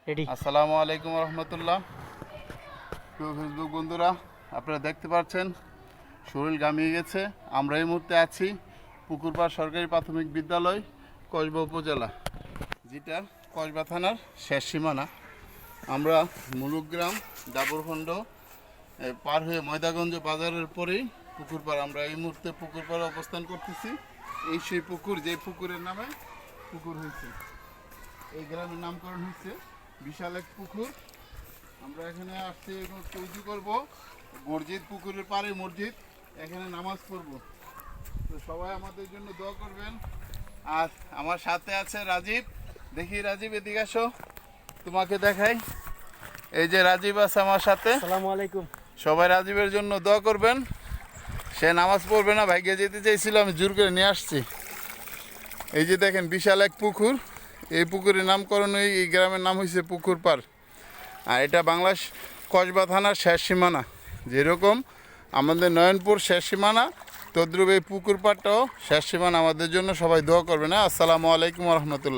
Ready. আসসালামু আলাইকুম রহমতুল্লাহ। প্রিয় ফেসবুক বন্ধুরা, আপনারা দেখতে পাচ্ছেন শরীর গামিয়ে গেছে। আমরা এই মুহূর্তে আছি পুকুরপাড় সরকারি প্রাথমিক বিদ্যালয়, কসবা উপজেলা, যেটা কসবা থানার শেষ সীমানা। আমরা মুলুকগ্রাম ডাবরখণ্ড পার হয়ে ময়দাগঞ্জ বাজারের পরেই পুকুরপাড়। আমরা এই মুহূর্তে পুকুরপাড়ে অবস্থান করতেছি। এই সেই পুকুর, যে পুকুরের নামে পুকুর হয়েছে, এই গ্রামের নামকরণ হচ্ছে বিশাল এক পুকুর। আমরা এখানে আসছি এবং তৈরি করবো মসজিদ, পুকুরের পাড়ে মসজিদ, এখানে নামাজ পড়ব। তো সবাই আমাদের জন্য দোয়া করবেন। আর আমার সাথে আছে রাজীব। দেখি রাজীব, এদিকে আসো, তোমাকে দেখাই। এই যে রাজীব আছে আমার সাথে। আসসালামু আলাইকুম। সবাই রাজীবের জন্য দোয়া করবেন। সে নামাজ পড়বে না, ভাগ্যে যেতে চাইছিল, আমি জোর করে নিয়ে আসছি। এই যে দেখেন বিশাল এক পুকুর। এই পুকুরের নামকরণ, এই গ্রামের নাম হয়েছে পুকুরপাড়। আর এটা বাংলাদেশ কসবা থানার শেষ সীমানা। যেরকম আমাদের নয়নপুর শেষ সীমানা, তদ্রুপ এই পুকুরপাড়টাও শেষ সীমানা। আমাদের জন্য সবাই দোয়া করবেন। আসসালামু আলাইকুম রহমতুল্লাহ।